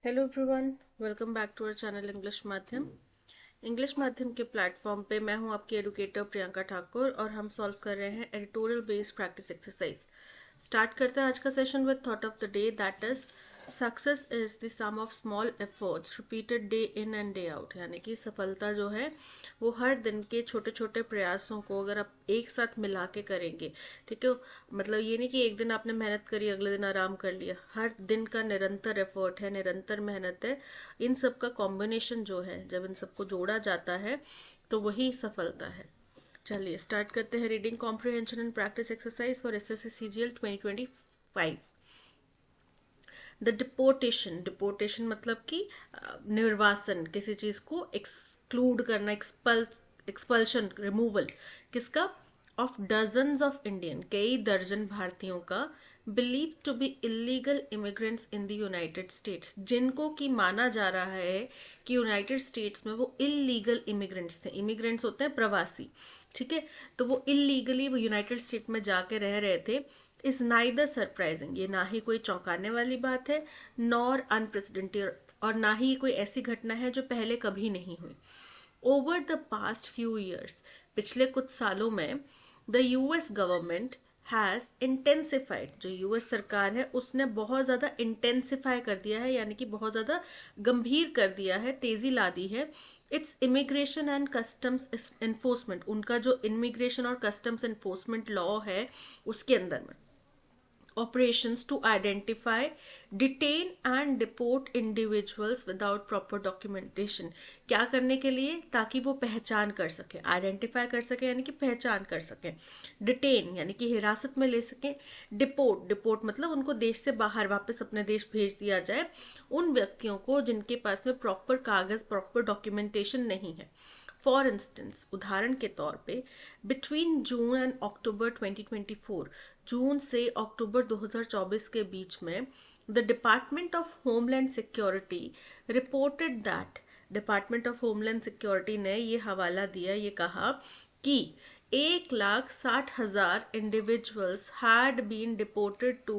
Hello everyone, welcome back to our channel English माध्यम के platform पे मैं हूं आपकी एडुकेटर प्रियंका ठाकुर और हम सॉल्व कर रहे हैं editorial based practice exercise. Start करते हैं आज का session with thought of the day, that is success is the sum of small efforts repeated day in and day out. यानी कि सफलता जो है वो हर दिन के छोटे छोटे प्रयासों को अगर आप एक साथ मिला के करेंगे, ठीक है। मतलब ये नहीं कि एक दिन आपने मेहनत करी अगले दिन आराम कर लिया, हर दिन का निरंतर एफर्ट है, निरंतर मेहनत है। इन सब का कॉम्बिनेशन जो है, जब इन सबको जोड़ा जाता है तो वही सफलता है। चलिए स्टार्ट करते हैं reading comprehension and practice exercise for SSC CGL 2025। The deportation, deportation मतलब कि निर्वासन, किसी चीज को एक्सक्लूड करना, एक्सपल्शन, रिमूवल, किसका? ऑफ डजन्स ऑफ इंडियन, कई दर्जन भारतीयों का, believe to be illegal immigrants in the United States, जिनको कि माना जा रहा है कि यूनाइटेड स्टेट्स में वो इलीगल इमिग्रेंट्स थे। इमिग्रेंट्स होते हैं प्रवासी, ठीक है। तो वो इलीगली वो यूनाइटेड स्टेट में जाके रह रहे थे। इज नाइदर सरप्राइजिंग, ये ना ही कोई चौंकाने वाली बात है, नॉर अनप्रेसिडेंटेड, और ना ही कोई ऐसी घटना है जो पहले कभी नहीं हुई। Over the past few years, पिछले कुछ सालों में, the US government has intensified, जो यूएस सरकार है उसने बहुत ज़्यादा इंटेंसिफाई कर दिया है, यानी कि बहुत ज़्यादा गंभीर कर दिया है, तेज़ी ला दी है it's immigration and customs enforcement, उनका जो इमिग्रेशन और कस्टम्स इन्फोर्समेंट लॉ है उसके अंदर में operations to identify, detain and deport individuals without proper documentation। क्या करने के लिए? ताकि वो पहचान कर सके, आइडेंटिफाई कर सके यानी कि पहचान कर सके, डिटेन यानी कि हिरासत में ले सके, डिपोर्ट, डिपोर्ट मतलब उनको देश से बाहर वापस अपने देश भेज दिया जाए, उन व्यक्तियों को जिनके पास में प्रॉपर कागज, प्रॉपर डॉक्यूमेंटेशन नहीं है। फॉर इंस्टेंस, उदाहरण के तौर पे, बिटवीन जून एंड अक्टूबर 2024, जून से अक्टूबर 2024 के बीच में, the department of homeland security reported that, department of homeland security ने ये हवाला दिया, ये कहा कि 1,60,000 individuals had been deported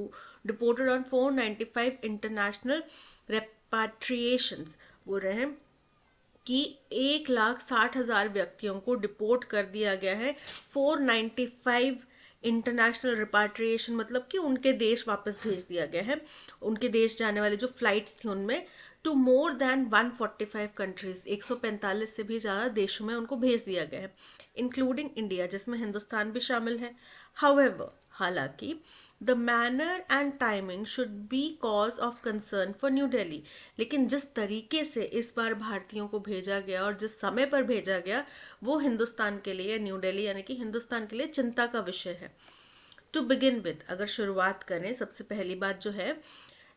on 495 international repatriations. बोल रहे हैं कि 1,60,000 व्यक्तियों को डिपोर्ट कर दिया गया है। 495 इंटरनेशनल रिपाट्रिएशन मतलब कि उनके देश वापस भेज दिया गया है, उनके देश जाने वाले जो फ्लाइट्स थी उनमें, टू मोर देन 145 कंट्रीज, 145 से भी ज़्यादा देशों में उनको भेज दिया गया है, इंक्लूडिंग इंडिया, जिसमें हिंदुस्तान भी शामिल है। हाउएवर, हालांकि, the manner and timing should be cause of concern for new Delhi, लेकिन जिस तरीके से इस बार भारतीयों को भेजा गया और जिस समय पर भेजा गया वो हिंदुस्तान के लिए, न्यू दिल्ली यानी कि हिंदुस्तान के लिए चिंता का विषय है। टू बिगिन विद, अगर शुरुआत करें, सबसे पहली बात जो है,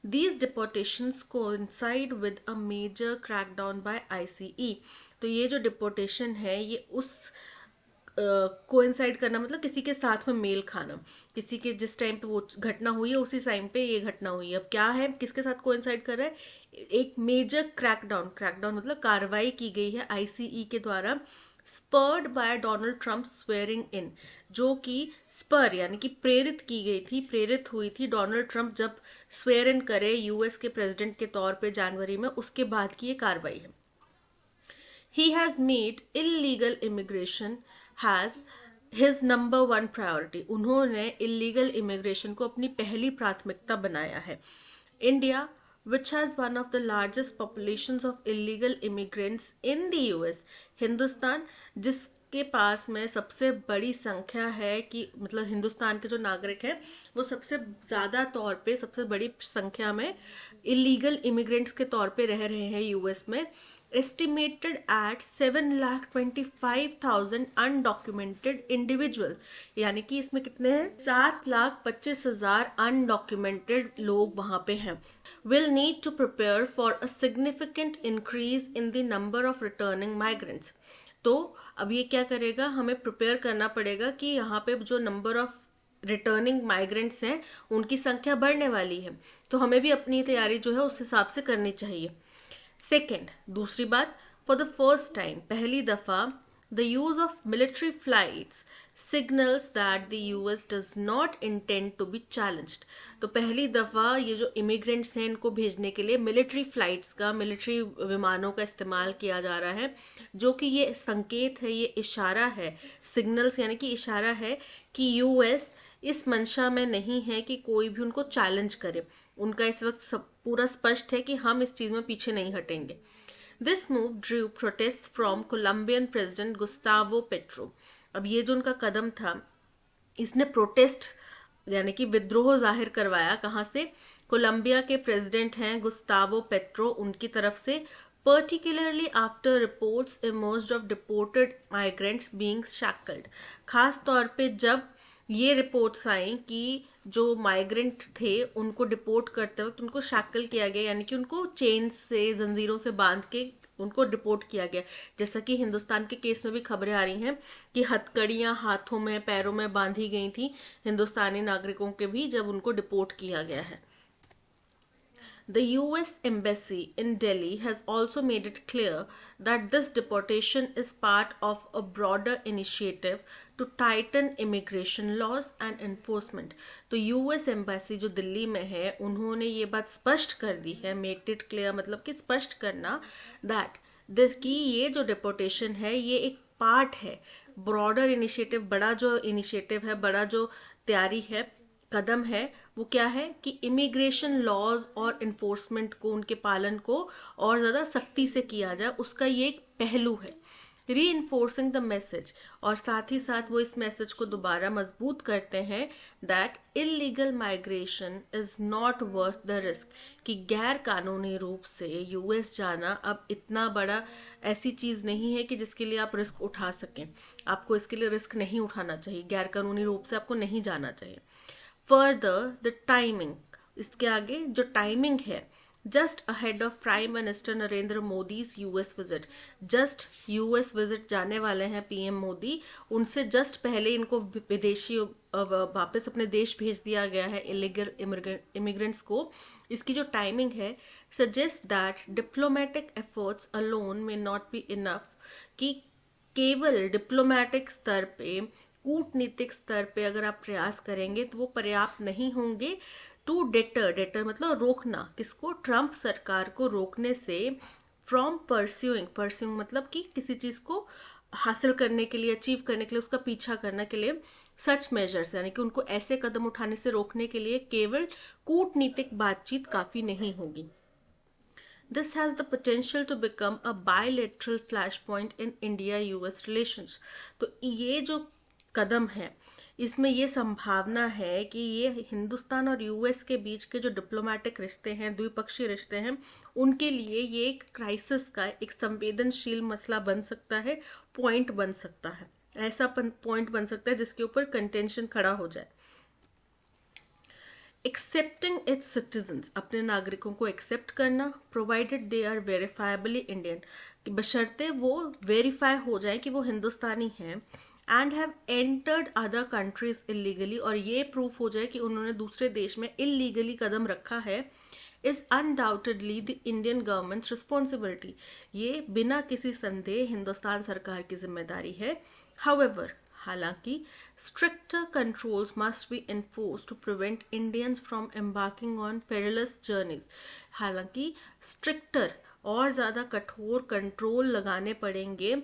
These deportations coincide with a major crackdown by ICE। तो ये जो डिपोर्टेशन है ये उस कोइंसाइड करना मतलब किसी के साथ में मेल खाना, किसी के जिस टाइम पे वो घटना हुई है उसी टाइम पे ये घटना हुई है। अब क्या है, किसके साथ कोइंसाइड कर रहा है? एक मेजर क्रैकडाउन, क्रैकडाउन मतलब कार्रवाई की गई है आईसीई के द्वारा, spurred by Donald Trump swearing in, जो कि स्पर यानी कि प्रेरित की गई थी, प्रेरित हुई थी डोनाल्ड ट्रंप जब स्वेयर इन करे यूएस के प्रेसिडेंट के तौर पे जनवरी में, उसके बाद की ये कार्रवाई है। He has made illegal immigration has his number one priority। उन्होंने illegal immigration को अपनी पहली प्राथमिकता बनाया है। India, which has one of the largest populations of illegal immigrants in the US, Hindustan जिसके पास में सबसे बड़ी संख्या है, कि मतलब हिंदुस्तान के जो नागरिक हैं वो सबसे ज़्यादा तौर पे, सबसे बड़ी संख्या में इलीगल इमिग्रेंट्स के तौर पे रह रहे हैं यूएस में, estimated at 7,25,000 अनडॉक्यूमेंटेड इंडिविजुअल, यानी कि इसमें कितने हैं? 7,25,000 अनडॉक्यूमेंटेड लोग वहां पे हैं। will need to prepare for a significant increase in the number of returning migrants। तो अब ये क्या करेगा, हमें प्रिपेयर करना पड़ेगा कि यहाँ पे जो नंबर ऑफ रिटर्निंग माइग्रेंट्स हैं उनकी संख्या बढ़ने वाली है, तो हमें भी अपनी तैयारी जो है उस हिसाब से करनी चाहिए। सेकेंड, दूसरी बात, फॉर द फर्स्ट टाइम, पहली दफा, The use of military flights signals that the US does not intend to be challenged. तो पहली दफ़ा ये जो इमिग्रेंट्स हैं इनको भेजने के लिए मिलिट्री फ्लाइट्स का, मिलिट्री विमानों का इस्तेमाल किया जा रहा है, जो कि ये संकेत है, ये इशारा है, सिग्नल्स यानी कि इशारा है कि यूएस इस मंशा में नहीं है कि कोई भी उनको चैलेंज करे. उनका इस वक्त पूरा स्पष्ट है कि हम इस चीज़ में पीछे नहीं हटेंगे. This move drew protests from Colombian President Gustavo Petro. अब ये जो उनका कदम था, इसने प्रोटेस्ट यानी कि विद्रोह जाहिर करवाया. कहाँ से? कोलंबिया के प्रेसिडेंट हैं गुस्तावो पेट्रो, उनकी तरफ से. particularly after reports emerged of deported migrants being shackled. खास तौर पे जब ये रिपोर्ट्स आई कि जो माइग्रेंट थे उनको डिपोर्ट करते वक्त उनको शैकल किया गया, यानी कि उनको चेन से, जंजीरों से बांध के उनको डिपोर्ट किया गया. जैसा कि हिंदुस्तान के केस में भी खबरें आ रही हैं कि हथकड़ियां हाथों में, पैरों में बांधी गई थी हिंदुस्तानी नागरिकों के भी, जब उनको डिपोर्ट किया गया है. The US Embassy in Delhi has also made it clear that this deportation is part of a broader initiative to tighten immigration laws and enforcement. तो US Embassy जो दिल्ली में है, उन्होंने ये बात स्पष्ट कर दी है, made it clear मतलब कि स्पष्ट करना, that this कि ये जो deportation है ये एक पार्ट है, broader initiative, बड़ा जो initiative है, बड़ा जो तैयारी है, कदम है, वो क्या है कि इमिग्रेशन लॉज और इन्फोर्समेंट को, उनके पालन को और ज़्यादा सख्ती से किया जाए, उसका ये एक पहलू है. री इन्फोर्सिंग द मैसेज, और साथ ही साथ वो इस मैसेज को दोबारा मजबूत करते हैं that illegal migration is not worth the risk, कि गैर कानूनी रूप से यूएस जाना अब इतना बड़ा ऐसी चीज़ नहीं है कि जिसके लिए आप रिस्क उठा सकें. आपको इसके लिए रिस्क नहीं उठाना चाहिए, गैर कानूनी रूप से आपको नहीं जाना चाहिए. फर्दर द टाइमिंग, इसके आगे जो टाइमिंग है, just ahead of prime minister Narendra Modi's US visit, just US visit जाने वाले हैं पीएम मोदी, उनसे जस्ट पहले इनको विदेशी वापस अपने देश भेज दिया गया है इलीगल इमिग्रेंट्स को. इसकी जो टाइमिंग है suggest that diplomatic efforts alone में नॉट बी इनफ, कि केवल डिप्लोमेटिक स्तर पे, कूटनीतिक स्तर पे अगर आप प्रयास करेंगे तो वो पर्याप्त नहीं होंगे टू डेटर मतलब रोकना, किसको? ट्रंप सरकार को रोकने से, फ्रॉम परस्यूइंग मतलब कि किसी चीज़ को हासिल करने के लिए, अचीव करने के लिए, उसका पीछा करने के लिए, सच मेजर्स यानी कि उनको ऐसे कदम उठाने से रोकने के लिए केवल कूटनीतिक बातचीत काफ़ी नहीं होगी. This has the potential to become a bilateral flashpoint in India-US relations. तो ये जो कदम है, इसमें ये संभावना है कि ये हिंदुस्तान और यूएस के बीच के जो डिप्लोमेटिक रिश्ते हैं, द्विपक्षीय रिश्ते हैं, उनके लिए ये एक क्राइसिस का, एक संवेदनशील मसला बन सकता है, पॉइंट बन सकता है, ऐसा पॉइंट बन सकता है जिसके ऊपर कंटेंशन खड़ा हो जाए. एक्सेप्टिंग इट्स सिटीजन्स, अपने नागरिकों को एक्सेप्ट करना, प्रोवाइडेड दे आर वेरीफाइबली इंडियन, बशर्ते वो वेरीफाई हो जाए कि वो हिंदुस्तानी हैं, and have entered other countries illegally, और ये प्रूफ हो जाए कि उन्होंने दूसरे देश में इलीगली कदम रखा है, is undoubtedly the Indian governments responsibility, ये बिना किसी संदेह हिंदुस्तान सरकार की जिम्मेदारी है. हाउएवर, हालांकि stricter controls must be enforced to prevent Indians from embarking on perilous journeys, हालांकि स्ट्रिक्टर और ज़्यादा कठोर कंट्रोल लगाने पड़ेंगे,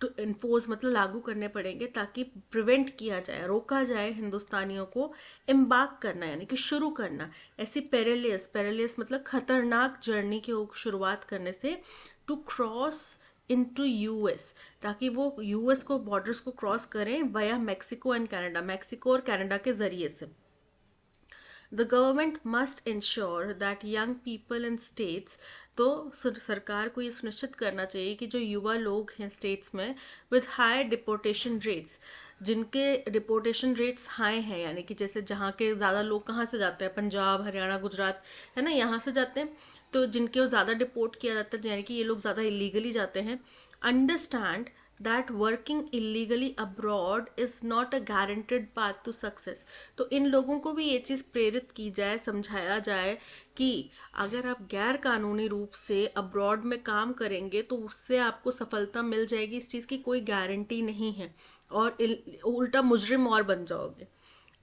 टू इन्फोर्स मतलब लागू करने पड़ेंगे, ताकि प्रिवेंट किया जाए, रोका जाए हिंदुस्तानियों को एम्बार्क करना यानी कि शुरू करना ऐसी पेरिलियस मतलब खतरनाक जर्नी की शुरुआत करने से, टू क्रॉस इनटू यूएस, ताकि वो यूएस को, बॉर्डर्स को क्रॉस करें via Mexico and Canada, Mexico और कनाडा के जरिए से. The government must ensure that young people in states, तो सरकार को ये सुनिश्चित करना चाहिए कि जो युवा लोग हैं स्टेट्स में विद हाई डिपोर्टेशन रेट्स, जिनके डिपोर्टेशन रेट्स हाई हैं, यानी कि जैसे जहाँ के ज़्यादा लोग कहाँ से जाते हैं, पंजाब, हरियाणा, गुजरात है ना, यहाँ से जाते हैं, तो जिनके ज़्यादा डिपोर्ट किया जाता है, यानी कि ये लोग ज़्यादा इलीगली जाते हैं, understand that working illegally abroad is not a guaranteed path to success. तो इन लोगों को भी ये चीज़ प्रेरित की जाए, समझाया जाए कि अगर आप गैर कानूनी रूप से अब्रॉड में काम करेंगे तो उससे आपको सफलता मिल जाएगी, इस चीज़ की कोई गारंटी नहीं है और उल्टा मुजरिम और बन जाओगे.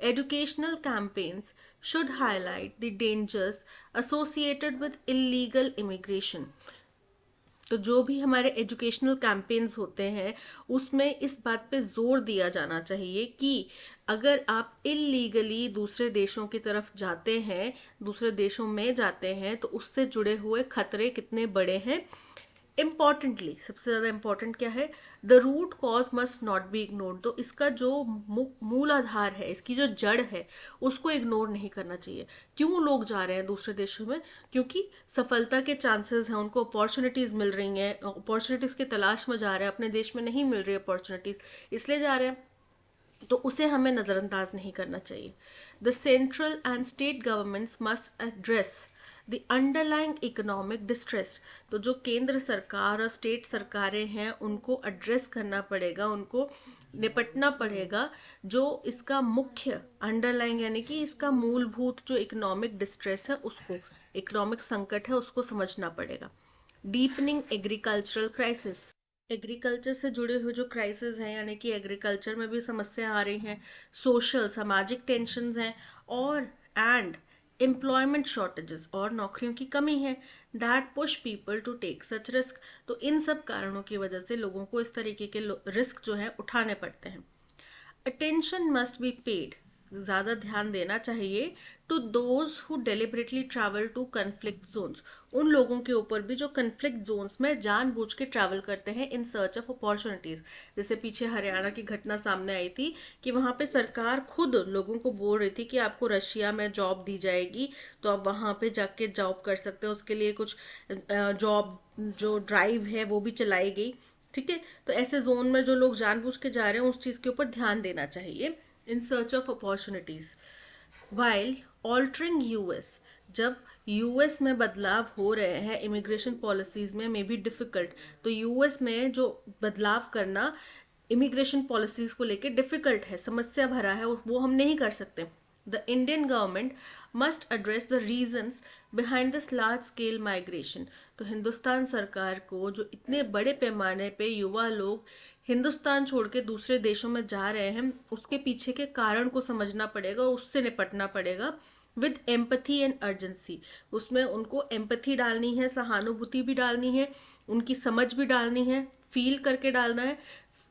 Educational campaigns should highlight the dangers associated with illegal immigration. तो जो भी हमारे एजुकेशनल कैंपेन्स होते हैं उसमें इस बात पे जोर दिया जाना चाहिए कि अगर आप इलीगली दूसरे देशों की तरफ जाते हैं, दूसरे देशों में जाते हैं, तो उससे जुड़े हुए खतरे कितने बड़े हैं. इम्पॉर्टेंटली, सबसे ज़्यादा इम्पॉर्टेंट क्या है, the root cause must not be ignored. तो इसका जो मूल आधार है, इसकी जो जड़ है, उसको इग्नोर नहीं करना चाहिए. क्यों लोग जा रहे हैं दूसरे देशों में? क्योंकि सफलता के चांसेस हैं, उनको अपॉर्चुनिटीज़ मिल रही हैं, अपॉर्चुनिटीज़ की तलाश में जा रहे हैं, अपने देश में नहीं मिल रही अपॉर्चुनिटीज़, इसलिए जा रहे हैं. तो उसे हमें नज़रअंदाज नहीं करना चाहिए. The central and state governments must address the underlying economic distress. तो जो केंद्र सरकार और स्टेट सरकारें हैं उनको एड्रेस करना पड़ेगा, उनको निपटना पड़ेगा जो इसका मुख्य अंडरलाइंग यानी कि इसका मूलभूत जो इकोनॉमिक डिस्ट्रेस है, उसको, इकोनॉमिक संकट है, उसको समझना पड़ेगा. Deepening agricultural crisis. एग्रीकल्चर से जुड़े हुए जो क्राइसिस हैं, यानी कि एग्रीकल्चर में भी समस्या आ रही हैं, सोशल सामाजिक टेंशन्स हैं, और एंड एम्प्लॉयमेंट शॉर्टेजेस और नौकरियों की कमी है, that push people to take such risk. तो इन सब कारणों की वजह से लोगों को इस तरीके के रिस्क जो है उठाने पड़ते हैं. Attention must be paid. ज़्यादा ध्यान देना चाहिए to those who deliberately travel to conflict zones. उन लोगों के ऊपर भी जो कन्फ्लिक्ट जोन्स में जानबूझ के ट्रैवल करते हैं इन सर्च ऑफ अपॉर्चुनिटीज़. जैसे पीछे हरियाणा की घटना सामने आई थी कि वहाँ पे सरकार खुद लोगों को बोल रही थी कि आपको रशिया में जॉब दी जाएगी, तो आप वहाँ पे जाके जॉब कर सकते हैं. उसके लिए कुछ जॉब जो ड्राइव है वो भी चलाई गई. ठीक है, तो ऐसे जोन में जो लोग जानबूझ के जा रहे हैं उस चीज़ के ऊपर ध्यान देना चाहिए. In search of opportunities. While altering US. जब यूएस में बदलाव हो रहे हैं इमिग्रेशन पॉलिसीज में, मे बी डिफिकल्ट. तो यूएस में जो बदलाव करना इमिग्रेशन पॉलिसीज को लेके डिफिकल्ट है, समस्या भरा है, वो हम नहीं कर सकते. The Indian government must address the reasons behind this large scale migration. तो हिंदुस्तान सरकार को जो इतने बड़े पैमाने पे युवा लोग हिंदुस्तान छोड़ के दूसरे देशों में जा रहे हैं, उसके पीछे के कारण को समझना पड़ेगा और उससे निपटना पड़ेगा विद एम्पथी एंड अर्जेंसी. उसमें उनको एम्पथी डालनी है, सहानुभूति भी डालनी है, उनकी समझ भी डालनी है, फील करके डालना है,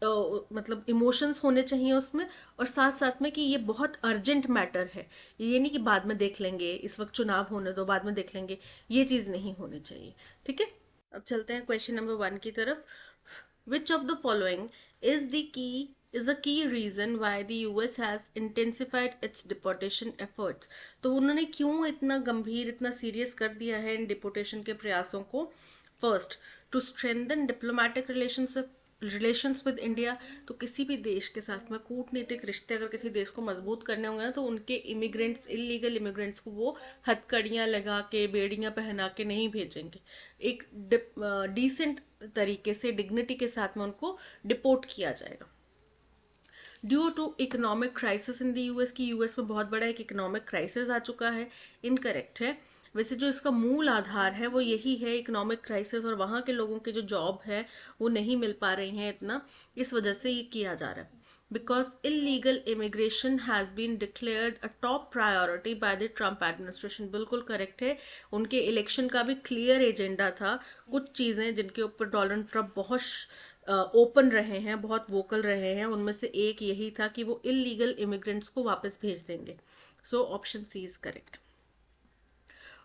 मतलब इमोशंस होने चाहिए उसमें, और साथ साथ में कि ये बहुत अर्जेंट मैटर है. ये नहीं कि बाद में देख लेंगे, इस वक्त चुनाव होने दो, बाद में देख लेंगे, ये चीज़ नहीं होनी चाहिए. ठीक है, अब चलते हैं क्वेश्चन नंबर 1 की तरफ. Which of the following is a key reason why the US has intensified its deportation efforts? तो उन्होंने क्यों इतना गंभीर, इतना सीरियस कर दिया है इन डिपोटेशन के प्रयासों को? First, to strengthen diplomatic relations with India. तो किसी भी देश के साथ में कूटनीतिक रिश्ते अगर किसी देश को मजबूत करने होंगे ना, तो उनके इमिग्रेंट्स, इलीगल इमिग्रेंट्स को वो हथकड़ियाँ लगा के, बेड़ियाँ पहना के नहीं भेजेंगे. एक डिसेंट तरीके से, डिग्निटी के साथ में उनको डिपोर्ट किया जाएगा. Due to economic crisis in the US. की यूएस में बहुत बड़ा एक इकोनॉमिक क्राइसिस आ चुका है. इनकरेक्ट है. वैसे जो इसका मूल आधार है वो यही है, इकोनॉमिक क्राइसिस, और वहाँ के लोगों के जो जॉब है वो नहीं मिल पा रही हैं इतना, इस वजह से ये किया जा रहा है. Because illegal immigration has been declared a top priority by the Trump administration. बिल्कुल करेक्ट है. उनके इलेक्शन का भी क्लियर एजेंडा था. कुछ चीज़ें जिनके ऊपर डोनाल्ड ट्रम्प बहुत ओपन रहे हैं, बहुत वोकल रहे हैं, उनमें से एक यही था कि वो इलीगल इमिग्रेंट्स को वापस भेज देंगे. So option C is correct.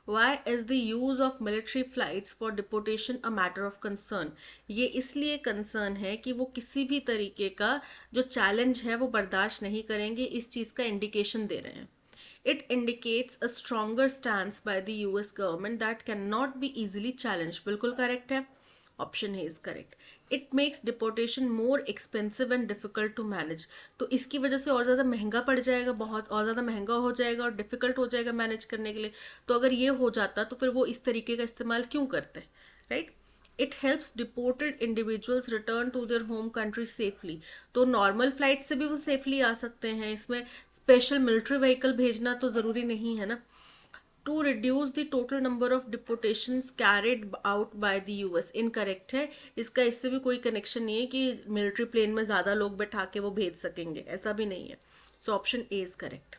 Why is the use of military flights for deportation a matter of concern? ये इसलिए कंसर्न है कि वो किसी भी तरीके का जो चैलेंज है वो बर्दाश्त नहीं करेंगे, इस चीज़ का इंडिकेशन दे रहे हैं. It indicates a stronger stance by the US government that cannot be easily challenged. बिल्कुल करेक्ट है. ऑप्शन है is correct. It makes deportation more expensive and difficult to manage. तो इसकी वजह से और ज़्यादा महंगा पड़ जाएगा, बहुत और ज़्यादा महंगा हो जाएगा और डिफिकल्ट हो जाएगा मैनेज करने के लिए. तो अगर ये हो जाता तो फिर वो इस तरीके का इस्तेमाल क्यों करते, right. It helps deported individuals return to their home country safely. तो नॉर्मल फ्लाइट से भी वो सेफली आ सकते हैं, इसमें स्पेशल मिलिट्री व्हीकल भेजना तो ज़रूरी नहीं है ना। To reduce the total number of deportations carried out by the US, incorrect है। इसका इससे भी कोई कनेक्शन नहीं है कि मिलिट्री प्लेन में ज़्यादा लोग बैठा के वो भेज सकेंगे, ऐसा भी नहीं है। So option A is correct.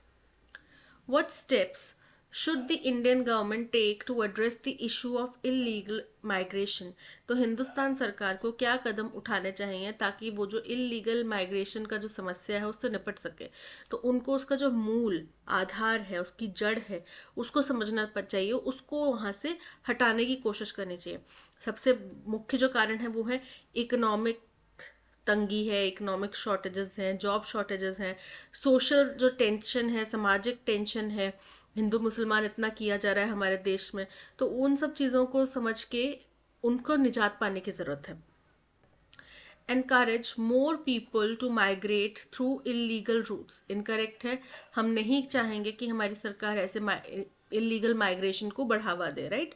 What steps should the Indian government take to address the issue of illegal migration? तो हिंदुस्तान सरकार को क्या कदम उठाने चाहिए ताकि वो जो इलीगल माइग्रेशन का जो समस्या है उससे निपट सके। तो उनको उसका जो मूल आधार है, उसकी जड़ है, उसको समझना चाहिए, उसको वहाँ से हटाने की कोशिश करनी चाहिए। सबसे मुख्य जो कारण है वो है इकोनॉमिक तंगी है, इकोनॉमिक शॉर्टेजेस हैं, जॉब शॉर्टेजेस हैं, सोशल जो टेंशन है, सामाजिक टेंशन है, हिंदू मुसलमान इतना किया जा रहा है हमारे देश में, तो उन सब चीज़ों को समझ के उनको निजात पाने की ज़रूरत है। encourage more people to migrate through illegal routes, incorrect है। हम नहीं चाहेंगे कि हमारी सरकार ऐसे इलीगल माइग्रेशन को बढ़ावा दे, right.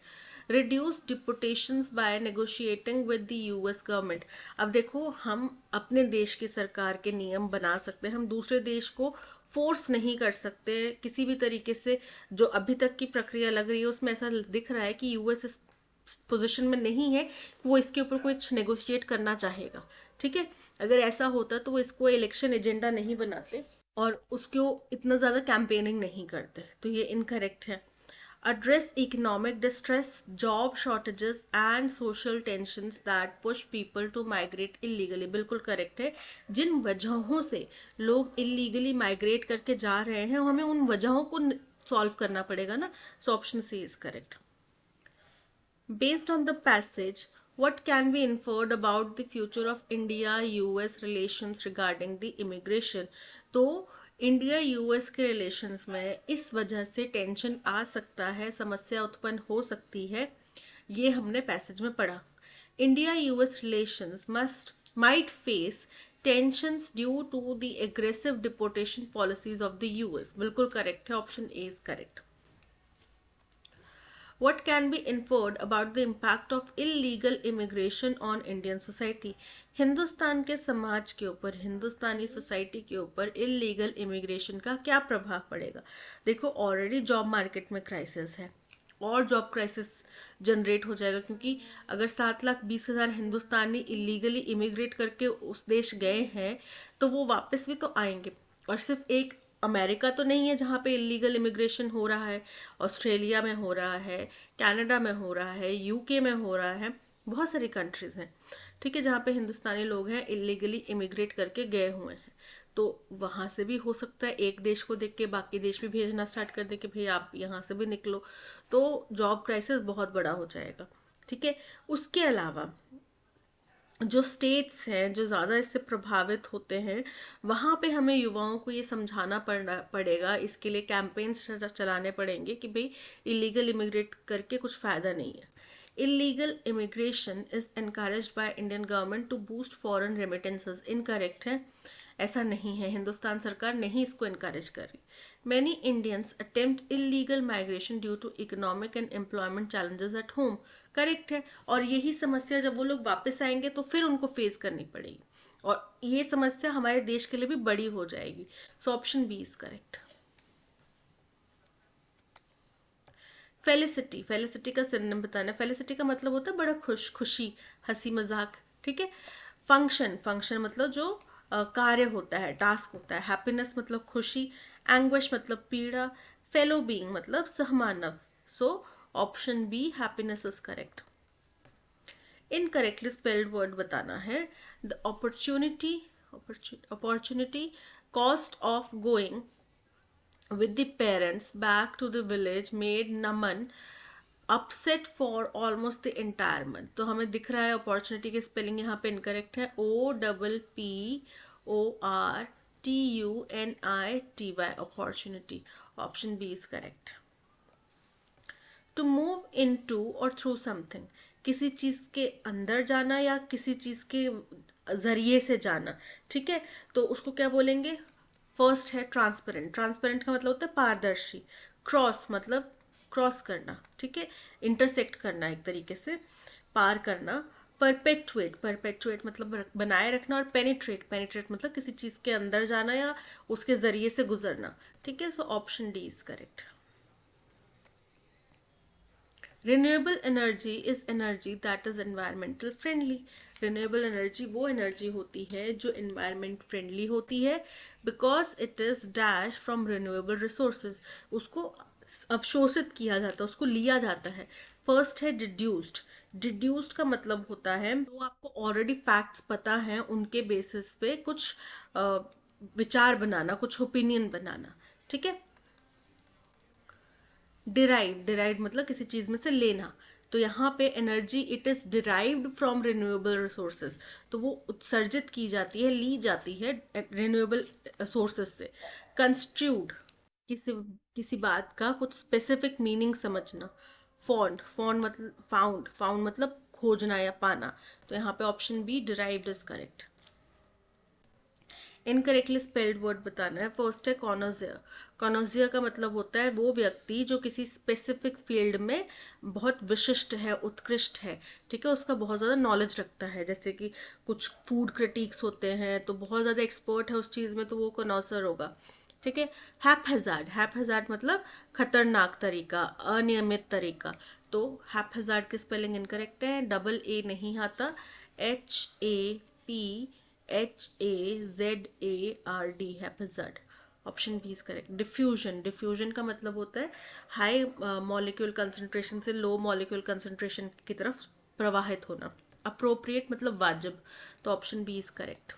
Reduce deportations by negotiating with the US government. अब देखो, हम अपने देश की सरकार के नियम बना सकते हैं, हम दूसरे देश को फोर्स नहीं कर सकते किसी भी तरीके से। जो अभी तक की प्रक्रिया लग रही है उसमें ऐसा दिख रहा है कि यूएस इस पोजीशन में नहीं है वो इसके ऊपर कुछ नेगोशिएट करना चाहेगा, ठीक है। अगर ऐसा होता तो वो इसको इलेक्शन एजेंडा नहीं बनाते और उसको इतना ज़्यादा कैंपेनिंग नहीं करते। तो ये इनकरेक्ट है। address economic distress, job shortages and social tensions that push people to migrate illegally, बिल्कुल करेक्ट है। जिन वजहों से लोग इलीगली माइग्रेट करके जा रहे हैं हमें उन वजहों को सॉल्व करना पड़ेगा ना। So option C is correct. Based on the passage, what can be inferred about the future of India-US relations regarding the immigration? तो इंडिया यूएस के रिलेशंस में इस वजह से टेंशन आ सकता है, समस्या उत्पन्न हो सकती है, ये हमने पैसेज में पढ़ा। India US relations might face tensions due to the aggressive deportation policies of the US, बिल्कुल करेक्ट है, option A is correct. What can be inferred about the impact of illegal immigration on Indian society? Hindustan के समाज के ऊपर, हिंदुस्तानी society के ऊपर illegal immigration का क्या प्रभाव पड़ेगा। देखो, ऑलरेडी जॉब मार्केट में क्राइसिस है और जॉब क्राइसिस जनरेट हो जाएगा, क्योंकि अगर 7,20,000 हिंदुस्तानी इलीगली इमिग्रेट करके उस देश गए हैं तो वो वापस भी तो आएंगे। और सिर्फ एक अमेरिका तो नहीं है जहाँ पे इलीगल इमिग्रेशन हो रहा है, ऑस्ट्रेलिया में हो रहा है, कनाडा में हो रहा है, यूके में हो रहा है, बहुत सारी कंट्रीज हैं, ठीक है, जहाँ पे हिंदुस्तानी लोग हैं इलीगली इमिग्रेट करके गए हुए हैं। तो वहाँ से भी हो सकता है एक देश को देख के बाकी देश भी भेजना स्टार्ट कर दे कि भाई आप यहाँ से भी निकलो, तो जॉब क्राइसिस बहुत बड़ा हो जाएगा, ठीक है। उसके अलावा जो स्टेट्स हैं जो ज़्यादा इससे प्रभावित होते हैं वहाँ पे हमें युवाओं को ये समझाना पड़ेगा, इसके लिए कैंपेन्स चलाने पड़ेंगे कि भाई इलीगल इमिग्रेट करके कुछ फ़ायदा नहीं है। Illegal immigration is encouraged by Indian government to boost foreign remittances, incorrect है, ऐसा नहीं है, हिंदुस्तान सरकार नहीं इसको इनकरेज कर रही। Many Indians attempt illegal migration due to economic and employment challenges at home, correct है। और यही समस्या जब वो लोग वापस आएंगे तो फिर उनको फेस करनी पड़ेगी और ये समस्या हमारे देश के लिए भी बड़ी हो जाएगी। So option B is correct. Felicity, felicity का सिनोनिम बताना। फेलिसिटी का मतलब होता है बड़ा खुश, खुशी, हंसी मजाक, ठीक है। फंक्शन, फंक्शन मतलब जो कार्य होता है, टास्क होता है। हैप्पीनेस मतलब खुशी, एंग्विश मतलब पीड़ा, फेलो बीइंग मतलब सहमानव। So option B happiness is correct. Incorrectly spelled word बताना है। The opportunity cost of going with the parents back to the village made Naman upset for almost the entire month। तो हमें दिख रहा है opportunity की स्पेलिंग यहाँ पे इनकरेक्ट है, OPPORTUNITY, opportunity, option B is correct. To move into और थ्रू समथिंग, किसी चीज के अंदर जाना या किसी चीज के जरिए से जाना, ठीक है, तो उसको क्या बोलेंगे। फर्स्ट है ट्रांसपेरेंट, ट्रांसपेरेंट का मतलब होता है पारदर्शी। क्रॉस मतलब क्रॉस करना, ठीक है, इंटरसेक्ट करना, एक तरीके से पार करना। परपेचुएट, परपेचुएट मतलब बनाए रखना, और पेनिट्रेट, पेनिट्रेट मतलब किसी चीज के अंदर जाना या उसके जरिए से गुजरना। ठीक है, so option D is correct. Renewable energy is energy that is environmental friendly. Renewable energy वो एनर्जी होती है जो एनवायरमेंट फ्रेंडली होती है, because it is dash from renewable resources. उसको अवशोषित किया जाता है, उसको लिया जाता है। फर्स्ट है डिड्यूस्ड। डिड्यूस्ड का मतलब होता है तो आपको ऑलरेडी फैक्ट्स पता है, उनके बेसिस पे कुछ विचार बनाना, कुछ ओपिनियन बनाना। ठीक है। डिराइव, डिराइव मतलब किसी चीज में से लेना। तो यहाँ पे energy it is derived from renewable resources, तो वो उत्सर्जित की जाती है, ली जाती है रिन्यूएबल सोर्सेज से। कंस्ट्रूड, किसी किसी बात का कुछ स्पेसिफिक मीनिंग समझना। फॉन्ड, फॉन्ड मतलब फाउंड, फाउंड मतलब खोजना या पाना। तो यहाँ पे option B derived is correct. Incorrectly spelled word बताना है। फर्स्ट है कॉनोजियर। कॉनोजियर का मतलब होता है वो व्यक्ति जो किसी स्पेसिफिक फील्ड में बहुत विशिष्ट है, उत्कृष्ट है। ठीक है, उसका बहुत ज़्यादा नॉलेज रखता है। जैसे कि कुछ फूड क्रिटिक्स होते हैं तो बहुत ज़्यादा एक्सपर्ट है उस चीज़ में, तो वो कॉनोजियर होगा। ठीक है। हैपहैज़ार्ड, हैपहैज़ार्ड मतलब खतरनाक तरीका, अनियमित तरीका। तो हैपहैज़ार्ड की स्पेलिंग इनकरेक्ट है, डबल ए नहीं आता, HAPHAZARD, haphazard. Option B is correct. Diffusion, diffusion का मतलब होता है हाई मॉलिक्यूल कंसंट्रेशन से लो मॉलिक्यूल कंसंट्रेशन की तरफ प्रवाहित होना। अप्रोप्रिएट मतलब वाजिब। तो option B is correct.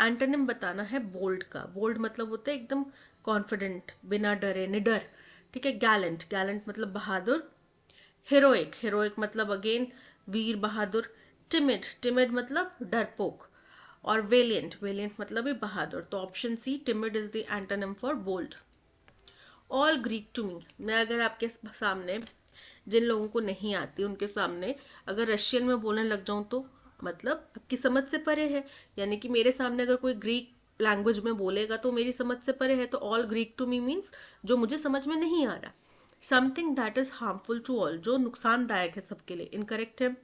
Antonym बताना है बोल्ड का। बोल्ड मतलब होता है एकदम कॉन्फिडेंट, बिना डरे, निडर। ठीक है। गैलेंट, गैलेंट मतलब बहादुर। हेरोइक, हेरोइक मतलब अगेन वीर बहादुर। टिमिड, टिमिड मतलब डरपोक। और वेलियंट, वेलियंट मतलब भी बहादुर। तो option C timid is the antonym for bold. All Greek to me, मैं अगर आपके सामने, जिन लोगों को नहीं आती उनके सामने अगर रशियन में बोलने लग जाऊं तो मतलब आपकी समझ से परे है। यानी कि मेरे सामने अगर कोई ग्रीक लैंग्वेज में बोलेगा तो मेरी समझ से परे है। तो all Greek to me means जो मुझे समझ में नहीं आ रहा। Something that is harmful to all, जो नुकसानदायक है सबके लिए, इनकरेक्ट है।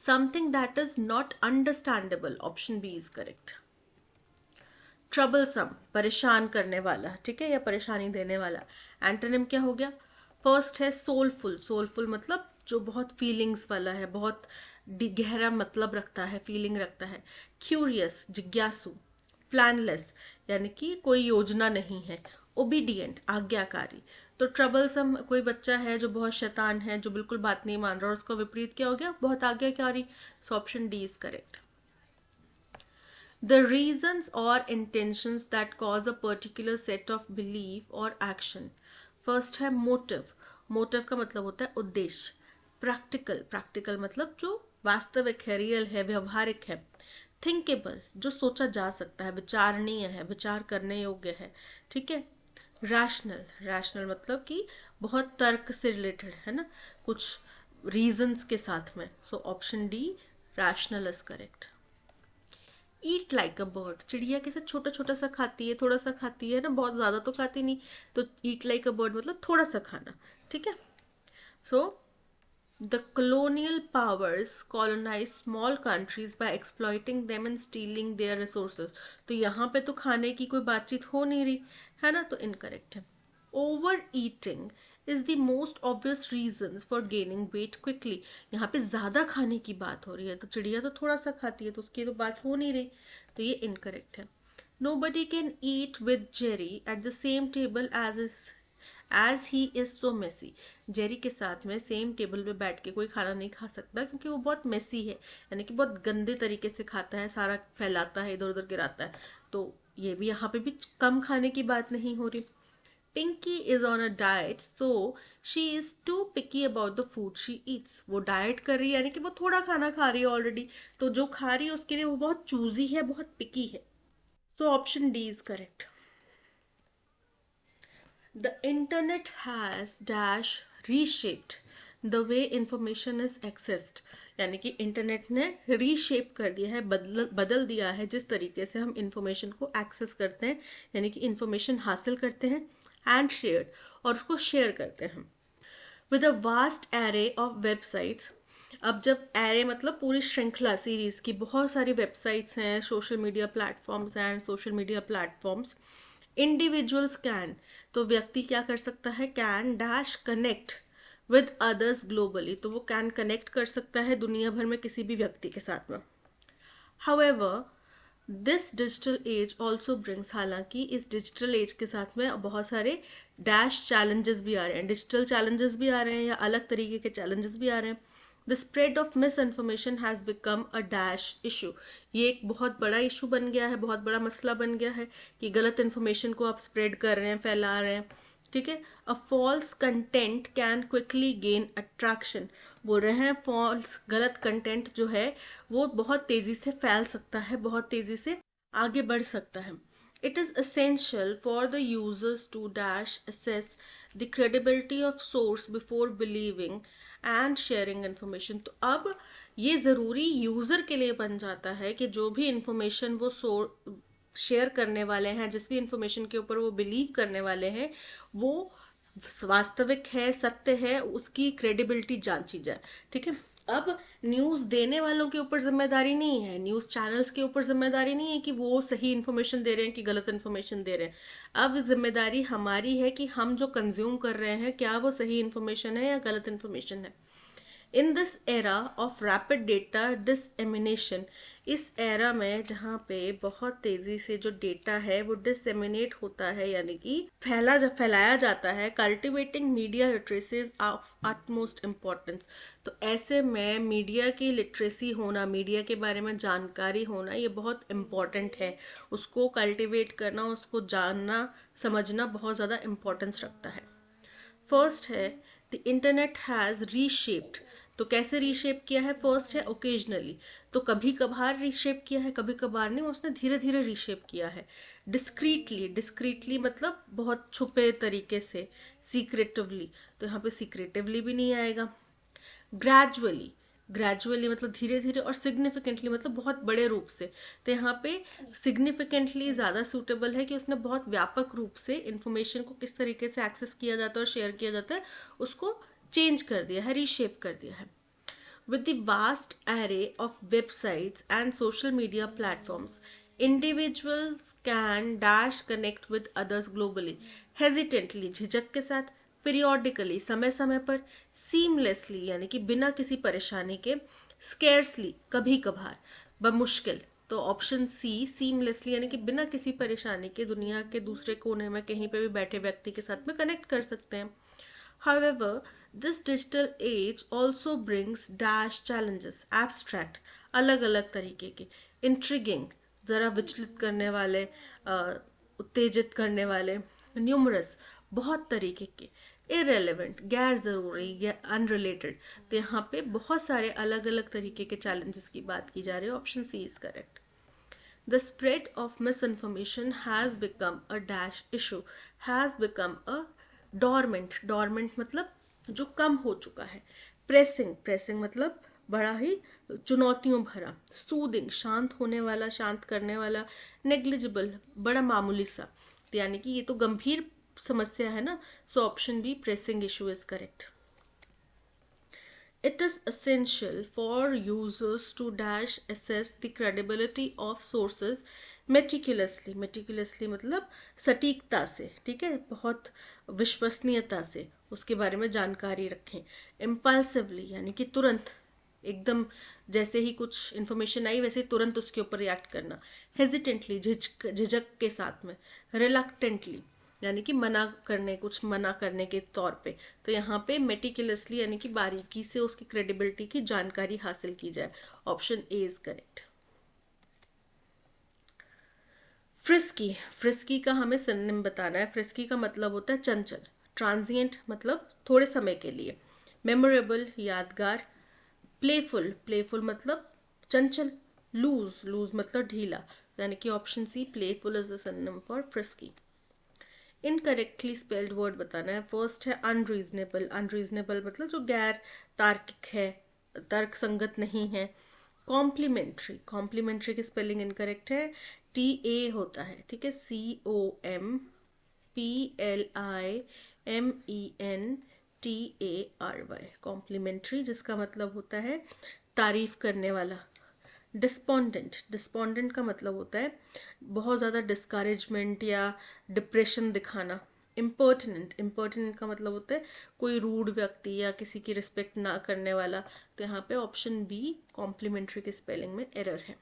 Something that is not understandable, option B is correct. Troublesome, परेशान करने वाला। ठीक है, या परेशानी देने वाला। एंटोनिम क्या हो गया? फर्स्ट है सोलफुल, सोलफुल मतलब जो बहुत फीलिंग्स वाला है, बहुत गहरा मतलब रखता है, फीलिंग रखता है। क्यूरियस, जिज्ञासु। प्लानलेस यानी कि कोई योजना नहीं है। ओबीडियंट, आज्ञाकारी। तो ट्रबलसम कोई बच्चा है जो बहुत शैतान है, जो बिल्कुल बात नहीं मान रहा, और उसका विपरीत क्या हो गया? बहुत आज्ञाकारी। So option D is correct. The reasons or intentions that cause a particular set of belief or action. First है motive. Motive का मतलब होता है उद्देश्य। Practical, practical मतलब जो वास्तविक है, रियल है, व्यवहारिक है। Thinkable, जो सोचा जा सकता है, विचारणीय है, विचार करने योग्य है। ठीक है। Rational, rational मतलब कि बहुत तर्क से रिलेटेड है ना, कुछ रीजंस के साथ में। So option D rational is correct. Eat like a bird, चिड़िया कैसे छोटा छोटा सा खाती है, थोड़ा सा खाती है ना, बहुत ज्यादा तो खाती नहीं। तो ईट लाइक अ बर्ड मतलब थोड़ा सा खाना। ठीक है। So the colonial powers colonize small countries by exploiting them and stealing their resources. तो यहाँ पे तो खाने की कोई बातचीत हो नहीं रही है ना, तो इनकरेक्ट है। Overeating is the most obvious reason for gaining weight quickly. यहाँ पे ज्यादा खाने की बात हो रही है, तो चिड़िया तो थोड़ा सा खाती है, तो उसकी तो बात हो नहीं रही। तो ये इनकरेक्ट है। Nobody can eat with Jerry at the same table as he is so messy. Jerry के साथ में सेम टेबल पे बैठ के कोई खाना नहीं खा सकता, क्योंकि वो बहुत मेसी है, यानी कि बहुत गंदे तरीके से खाता है, सारा फैलाता है, इधर उधर गिराता है। तो ये भी यहाँ पे भी कम खाने की बात नहीं हो रही। Pinky is on a diet so she is too picky about the food she eats. वो डाइट कर रही है, यानी कि वो थोड़ा खाना खा रही है ऑलरेडी, तो जो खा रही है उसके लिए वो बहुत चूजी है, बहुत पिकी है। So option D is correct. The internet has dash reshaped the way information is accessed. यानी कि इंटरनेट ने रीशेप कर दिया है, बदल दिया है जिस तरीके से हम इंफॉर्मेशन को एक्सेस करते हैं, यानी कि इंफॉर्मेशन हासिल करते हैं, एंड शेयर, और उसको शेयर करते हैं। With a vast array of websites अब जब एरे मतलब पूरी श्रृंखला सीरीज की बहुत सारी वेबसाइट्स हैं, social media platforms and social media platforms, individuals can, तो व्यक्ति क्या कर सकता है, can dash connect with others globally, तो वो कैन कनेक्ट कर सकता है दुनिया भर में किसी भी व्यक्ति के साथ में। However, this digital age also brings, हालांकि इस डिजिटल एज के साथ में बहुत सारे डैश चैलेंजेस भी आ रहे हैं, डिजिटल चैलेंजेस भी आ रहे हैं या अलग तरीके के चैलेंजेस भी आ रहे हैं। The spread of miss information has become a dash issue, ये एक बहुत बड़ा इशू बन गया है, बहुत बड़ा मसला बन गया है कि गलत इन्फॉर्मेशन को आप स्प्रेड कर रहे हैं, फैला रहे हैं। ठीक है, a false content can quickly gain attraction, बोल रहे हैं फॉल्स गलत कंटेंट जो है वो बहुत तेजी से फैल सकता है, बहुत तेजी से आगे बढ़ सकता है। It is essential for the users to dash assess the credibility of source before believing and sharing information, तो अब ये ज़रूरी यूज़र के लिए बन जाता है कि जो भी इंफॉर्मेशन वो शेयर करने वाले हैं, जिस भी इंफॉर्मेशन के ऊपर वो बिलीव करने वाले हैं, वो वास्तविक है, सत्य है, उसकी क्रेडिबिलिटी जांची जाए। ठीक है, अब न्यूज़ देने वालों के ऊपर जिम्मेदारी नहीं है, न्यूज़ चैनल्स के ऊपर जिम्मेदारी नहीं है कि वो सही इन्फॉर्मेशन दे रहे हैं कि गलत इन्फॉर्मेशन दे रहे हैं। अब जिम्मेदारी हमारी है कि हम जो कंज्यूम कर रहे हैं क्या वो सही इन्फॉर्मेशन है या गलत इन्फॉर्मेशन है। In this era of rapid data dissemination, इस एरा में जहाँ पे बहुत तेज़ी से जो डेटा है वो डिसएमिनेट होता है, यानी कि फैलाया जाता है, cultivating media literacy is of utmost importance, तो ऐसे में मीडिया की लिटरेसी होना, मीडिया के बारे में जानकारी होना, ये बहुत इम्पॉर्टेंट है। उसको कल्टिवेट करना, उसको जानना समझना बहुत ज़्यादा इम्पोर्टेंस रखता है। फर्स्ट है द इंटरनेट हैज़ रीशेप्ड, तो कैसे रीशेप किया है, फर्स्ट है ओकेजनली, तो कभी कभार रीशेप किया है, कभी कभार नहीं, उसने धीरे धीरे रीशेप किया है। डिस्क्रीटली, डिस्क्रीटली मतलब बहुत छुपे तरीके से, सीक्रेटिवली, तो यहाँ पे सीक्रेटिवली भी नहीं आएगा। ग्रेजुअली, ग्रेजुअली मतलब धीरे धीरे, और सिग्निफिकेंटली मतलब बहुत बड़े रूप से, तो यहाँ पे सिग्निफिकेंटली ज़्यादा सूटेबल है कि उसने बहुत व्यापक रूप से इंफॉर्मेशन को किस तरीके से एक्सेस किया जाता है और शेयर किया जाता है उसको चेंज कर दिया है, रीशेप कर दिया है। With the vast array of websites and social media platforms, individuals can dash connect with others globally, hesitantly, झिझक के साथ, periodically, समय समय पर, seamlessly यानी कि बिना किसी परेशानी के, scarcely, कभी कभार, बमुश्किल, तो ऑप्शन सी सीमलेसली यानी कि बिना किसी परेशानी के दुनिया के दूसरे कोने में कहीं पे भी बैठे व्यक्ति के साथ में कनेक्ट कर सकते हैं। However, this digital age also brings dash challenges, abstract, अलग अलग तरीके के, intriguing, ज़रा विचलित करने वाले, उत्तेजित करने वाले, numerous, बहुत तरीके के, irrelevant, गैर ज़रूरी या unrelated, तो यहाँ पे बहुत सारे अलग अलग तरीके के challenges की बात की जा रही है। Option C is correct. The spread of misinformation has become a dash issue, has become a dormant, dormant मतलब जो कम हो चुका है, pressing, pressing मतलब बड़ा ही चुनौतियों भरा, सूदिंग शांत होने वाला, शांत करने वाला, नेग्लिजिबल बड़ा मामूली सा, तो यानी कि ये तो गंभीर समस्या है ना, so option B pressing issue is correct. It is essential for users to dash assess the credibility of sources meticulously, meticulously मतलब सटीकता से, ठीक है, बहुत विश्वसनीयता से उसके बारे में जानकारी रखें। impulsively यानी कि तुरंत, एकदम जैसे ही कुछ इन्फॉर्मेशन आई वैसे ही तुरंत उसके ऊपर रिएक्ट करना। हेजिटेंटली, झिझक के साथ में। रिलक्टेंटली यानी कि कुछ मना करने के तौर पे, तो यहाँ पे मेटिकुलसली यानी कि बारीकी से उसकी क्रेडिबिलिटी की जानकारी हासिल की जाए। Option A is correct. Frisky, frisky का हमें सिनोनिम बताना है। फ्रिस्की का मतलब होता है चंचल, ट्रांजिएंट मतलब थोड़े समय के लिए, मेमोरेबल यादगार, प्लेफुल, प्लेफुल मतलब चंचल, लूज, लूज मतलब ढीला, यानी कि option C playful is the synonym for frisky. Incorrectly spelled word बताना है। फर्स्ट है अनरीजनेबल, अनरीजनेबल मतलब जो गैर तार्किक है, तर्क संगत नहीं है। कॉम्प्लीमेंट्री, कॉम्प्लीमेंट्री की स्पेलिंग इनकरेक्ट है, टी ए होता है, ठीक है, COMPLIMENTRY, TARY, कॉम्प्लीमेंट्री, जिसका मतलब होता है तारीफ करने वाला। डिस्पोंडेंट, डिस्पोंडेंट का मतलब होता है बहुत ज़्यादा डिस्करेजमेंट या डिप्रेशन दिखाना। इम्पर्टिनेंट, इम्पर्टिनेंट का मतलब होता है कोई रूड व्यक्ति या किसी की रिस्पेक्ट ना करने वाला। तो यहाँ पे ऑप्शन बी कॉम्प्लीमेंट्री के स्पेलिंग में एरर है।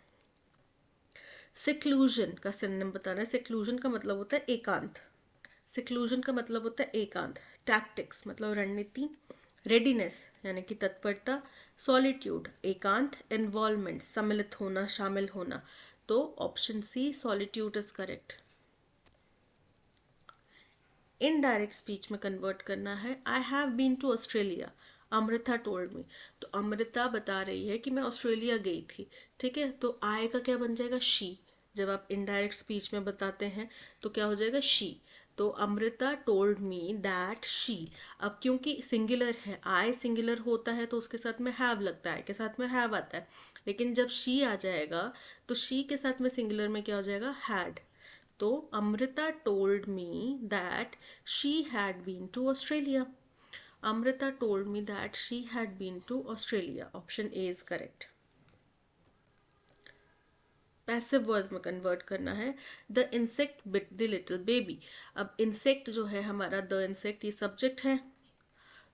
सिक्लूजन का सिनोनिम बताना है। सिक्लूजन का मतलब होता है एकांत। सिक्लूजन का मतलब होता है एकांत। टैक्टिक्स मतलब रणनीति। रेडीनेस यानी कि तत्परता। सॉलिट्यूड एकांत। इन्वॉल्वमेंट सम्मिलित होना, शामिल होना। तो option C solitude is correct. Indirect speech में कन्वर्ट करना है। I have been to Australia, Amrita told me. तो अमृता बता रही है कि मैं ऑस्ट्रेलिया गई थी, ठीक है। तो आई का क्या बन जाएगा, शी। जब आप इनडायरेक्ट स्पीच में बताते हैं तो क्या हो जाएगा, शी। तो Amrita told me that she. अब क्योंकि सिंगुलर है, आई सिंगुलर होता है तो उसके साथ में हैव लगता है, के साथ में हैव आता है। लेकिन जब शी आ जाएगा तो शी के साथ में सिंगुलर में क्या हो जाएगा, हैड। तो Amrita told me that she had been to Australia. Amrita told me that she had been to Australia. Option A is correct. Passive words में कन्वर्ट करना है। The insect bit the little baby. अब insect जो है हमारा, the insect ये subject है,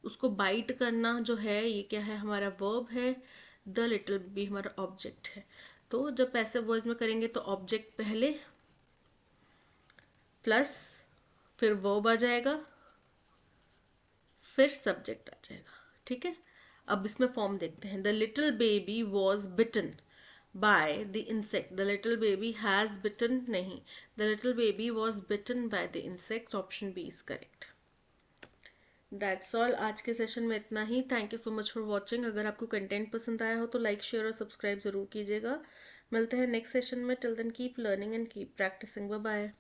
उसको बाइट करना जो है ये क्या है, हमारा वर्ब है। द लिटिल बेबी हमारा ऑब्जेक्ट है। तो जब पैसिव वर्ड्स में करेंगे तो ऑब्जेक्ट पहले प्लस फिर वर्ब आ जाएगा, फिर सब्जेक्ट आ जाएगा, ठीक है। अब इसमें फॉर्म देखते हैं। The little baby was bitten by the insect. The little baby has bitten नहीं, the little baby was bitten by the insect. Option B is correct. That's all, आज के सेशन में इतना ही। Thank you so much for watching. अगर आपको content पसंद आया हो तो लाइक, शेयर और सब्सक्राइब जरूर कीजिएगा। मिलते हैं नेक्स्ट सेशन में। Till then keep learning and keep practising. Bye bye.